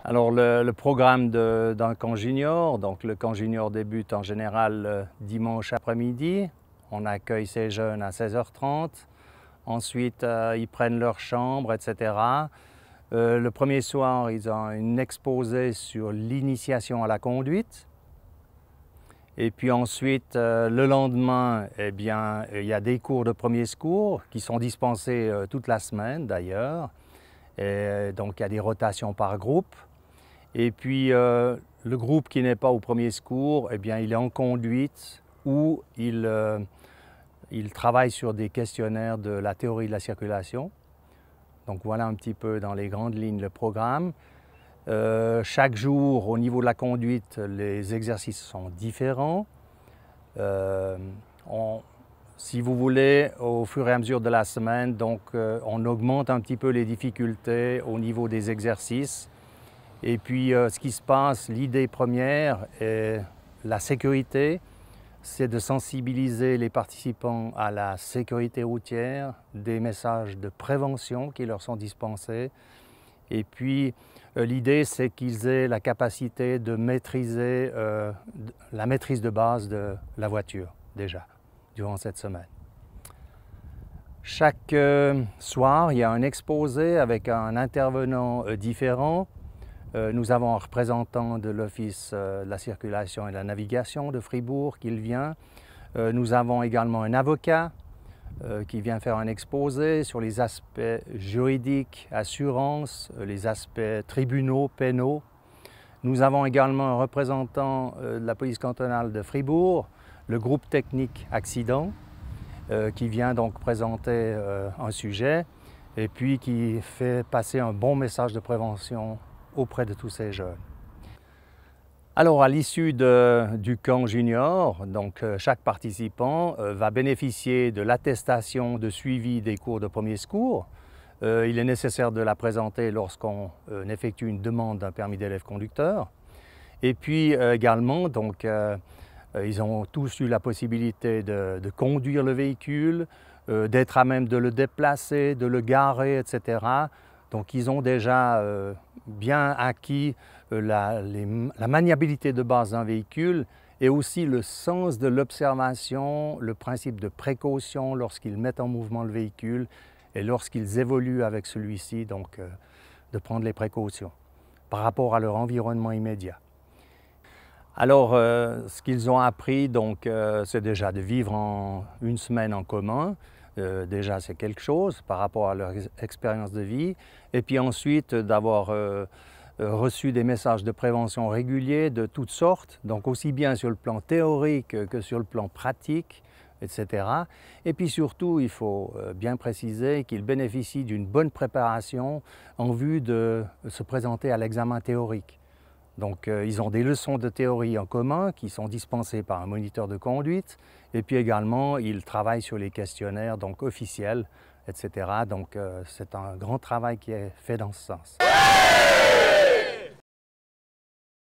Alors le programme d'un camp junior, donc le camp junior débute en général dimanche après-midi. On accueille ces jeunes à 16h30. Ensuite, ils prennent leur chambre, etc. Le premier soir, ils ont une exposé sur l'initiation à la conduite. Et puis ensuite, le lendemain, eh bien, il y a des cours de premier secours qui sont dispensés toute la semaine d'ailleurs. Donc il y a des rotations par groupe. Et puis le groupe qui n'est pas au premier secours, eh bien, il est en conduite ou il travaille sur des questionnaires de la théorie de la circulation. Donc voilà un petit peu dans les grandes lignes le programme. Chaque jour, au niveau de la conduite, les exercices sont différents. Si vous voulez, au fur et à mesure de la semaine, donc, on augmente un petit peu les difficultés au niveau des exercices. Et puis, ce qui se passe, l'idée première est la sécurité, c'est de sensibiliser les participants à la sécurité routière, des messages de prévention qui leur sont dispensés. Et puis, l'idée, c'est qu'ils aient la capacité de maîtriser la maîtrise de base de la voiture, déjà, durant cette semaine. Chaque soir, il y a un exposé avec un intervenant différent. Nous avons un représentant de l'Office de la circulation et de la navigation de Fribourg qui vient. Nous avons également un avocat qui vient faire un exposé sur les aspects juridiques, assurances, les aspects tribunaux, pénaux. Nous avons également un représentant de la police cantonale de Fribourg, le groupe technique accident, qui vient donc présenter un sujet et puis qui fait passer un bon message de prévention auprès de tous ces jeunes. Alors, à l'issue du camp junior, donc, chaque participant va bénéficier de l'attestation de suivi des cours de premier secours. Il est nécessaire de la présenter lorsqu'on effectue une demande d'un permis d'élève conducteur. Et puis également, donc, ils ont tous eu la possibilité de conduire le véhicule, d'être à même de le déplacer, de le garer, etc. Donc ils ont déjà bien acquis la maniabilité de base d'un véhicule et aussi le sens de l'observation, le principe de précaution lorsqu'ils mettent en mouvement le véhicule et lorsqu'ils évoluent avec celui-ci, donc de prendre les précautions par rapport à leur environnement immédiat. Alors, ce qu'ils ont appris, donc, c'est déjà de vivre une semaine en commun. Déjà, c'est quelque chose par rapport à leur expérience de vie. Et puis ensuite, d'avoir reçu des messages de prévention réguliers de toutes sortes, donc aussi bien sur le plan théorique que sur le plan pratique, etc. Et puis surtout, il faut bien préciser qu'ils bénéficient d'une bonne préparation en vue de se présenter à l'examen théorique. Donc, ils ont des leçons de théorie en commun qui sont dispensées par un moniteur de conduite. Et puis également, ils travaillent sur les questionnaires donc, officiels, etc. Donc, c'est un grand travail qui est fait dans ce sens.